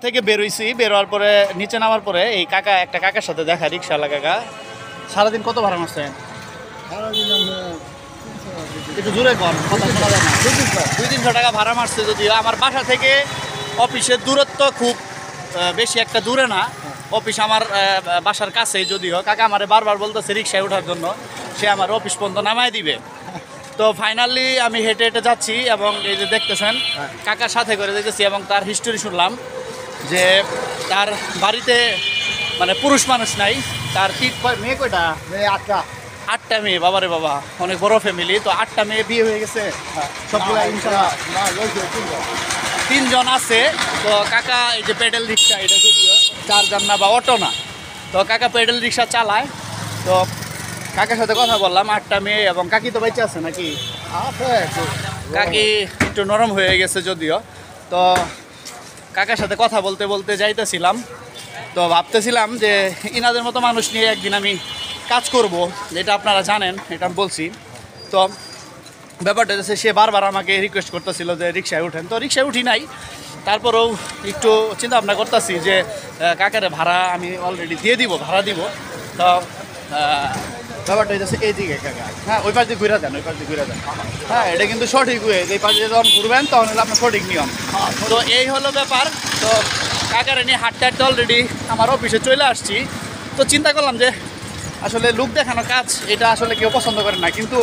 থেকে বেরোইছি, বেরোয়ার পরে নিচে নামার পরে এই একটা কাকার সাথে দেখা, রিক্সাওয়ালা কাকা। সারাদিন কত ভাড়া মারছেন? একটু জোরে কর, কথা শোনা যায় না। 200-300 টাকা ভাড়া মারছে। যদিও আমার বাসা থেকে অফিসের দূরত্ব খুব বেশি একটা দূরে না, অফিস আমার বাসার কাছেই। যদিও কাকা আমারে বারবার বলতেছে রিক্সায় ওঠার জন্য, সে আমার অফিস পর্যন্ত নামায় দিবে। তো ফাইনালি আমি হেঁটে হেঁটে যাচ্ছি এবং এই যে দেখতেছেন কাকার সাথে করে দেখতেছি এবং তার হিস্টোরি শুনলাম যে তার বাড়িতে মানে পুরুষ মানুষ নাই, তার মেয়ে কয়টা? 8টা মেয়ে। বাবারে বাবা, অনেক বড় ফ্যামিলি। তো 8টা মেয়ে বিয়ে হয়ে গেছে সবগুলো? 3জন আছে। তো কাকা এই যে পেডেল রিক্সা, এটা যদিও 4 না বা অটো না, তো কাকা পেডেল রিক্সা চালায়। তো কাকার সাথে কথা বললাম, 8টা মেয়ে। এবং কাকি তো বেঁচে আছে নাকি? কাকি একটু নরম হয়ে গেছে যদিও। তো কাকার সাথে কথা বলতে বলতে যাইতেছিলাম, তো ভাবতেছিলাম যে ইনাদের মতো মানুষ নিয়ে একদিন আমি কাজ করব, এটা আপনারা জানেন, এটা আমি বলছি। তো ব্যাপারটা হচ্ছে সে বারবার আমাকে রিকোয়েস্ট করতেছিল যে রিক্সায় উঠেন, তো রিক্সায় উঠি নাই। তারপরেও একটু চিন্তা ভাবনা করতেছি যে কাকারে ভাড়া আমি অলরেডি দিয়ে দিব, ভাড়া দিব। তো ব্যাপারটা হচ্ছে এইদিকে কাকা, হ্যাঁ ওই পাশ দিয়ে ঘুরে যান, ওই পাশ দিয়ে ঘুরে যান। হ্যাঁ, এটা কিন্তু সঠিক ওয়ে, এই পাশে যখন ঘুরবেন তখন হলো আপনার সঠিক নিয়ম। তো এই হলো ব্যাপার। তো কাকারে নিয়ে হাঁটতে হাঁটতে অলরেডি আমার অফিসে চলে আসছি। তো চিন্তা করলাম যে আসলে লুক দেখানো কাজ, এটা আসলে কেউ পছন্দ করে না, কিন্তু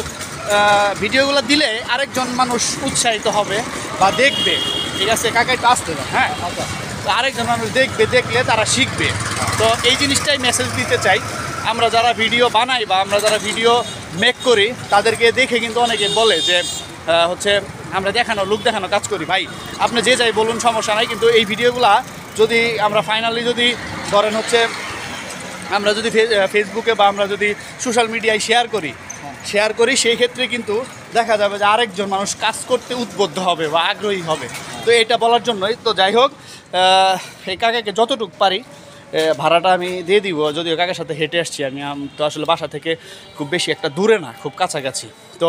ভিডিওগুলো দিলে আরেকজন মানুষ উৎসাহিত হবে বা দেখবে। ঠিক আছে, কাকা একটু আসতে যান। হ্যাঁ, তো আরেকজন মানুষ দেখবে, দেখলে তারা শিখবে। তো এই জিনিসটাই মেসেজ দিতে চাই। আমরা যারা ভিডিও বানাই বা আমরা যারা ভিডিও মেক করি, তাদেরকে দেখে কিন্তু অনেকে বলে যে হচ্ছে আমরা লুক দেখানো কাজ করি। ভাই আপনি যে যাই বলুন, সমস্যা নাই, কিন্তু এই ভিডিওগুলা যদি আমরা ফাইনালি যদি ধরেন হচ্ছে আমরা যদি ফেসবুকে বা আমরা যদি সোশ্যাল মিডিয়ায় শেয়ার করি, সেই ক্ষেত্রে কিন্তু দেখা যাবে যে আরেকজন মানুষ কাজ করতে উদ্বুদ্ধ হবে বা আগ্রহী হবে। তো এটা বলার জন্যই। তো যাই হোক, এই কাকাকে যতটুকু পারি ভাড়াটা আমি দিয়ে দিব। যদিও কাকার সাথে হেঁটে আসছি আমি, তো আসলে বাসা থেকে খুব বেশি একটা দূরে না, খুব কাছাকাছি। তো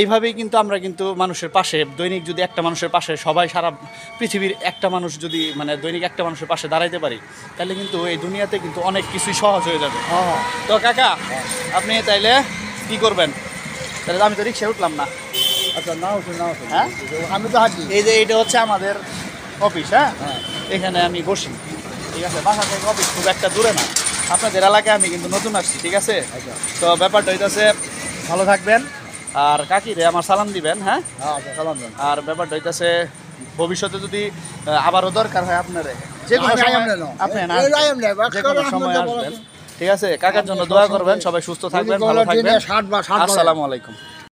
এইভাবেই কিন্তু আমরা কিন্তু মানুষের পাশে, দৈনিক যদি একটা মানুষের পাশে সবাই, সারা পৃথিবীর একটা মানুষ যদি মানে দৈনিক একটা মানুষের পাশে দাঁড়াইতে পারি, তাহলে কিন্তু এই দুনিয়াতে কিন্তু অনেক কিছুই সহজ হয়ে যাবে। তো কাকা আপনি তাইলে কি করবেন? তাহলে আমি তো রিক্সায় উঠলাম না। আচ্ছা, নাও হ্যাঁ, আমি তো হাঁটি। এই যে এইটা হচ্ছে আমাদের অফিস। হ্যাঁ, এখানে আমি বসি। ঠিক আছে, বাসা থেকে অফিস খুব একটা দূরে না। আপনাদের এলাকায় আমি কিন্তু নতুন আসছি। ঠিক আছে, তো ব্যাপারটা হইতেছে ভালো থাকবেন আর কাকিরে আমার সালাম দিবেন। হ্যাঁ, সালাম। আর ব্যাপারটা হইতেছে ভবিষ্যতে যদি আবারও দরকার হয় আপনারে, যে কোনো সময় আপনি যে কোনো সময় আসবেন। ঠিক আছে, কাকার জন্য দোয়া করবেন। সবাই সুস্থ থাকবেন, ভালো থাকবেন। আসসালামু আলাইকুম।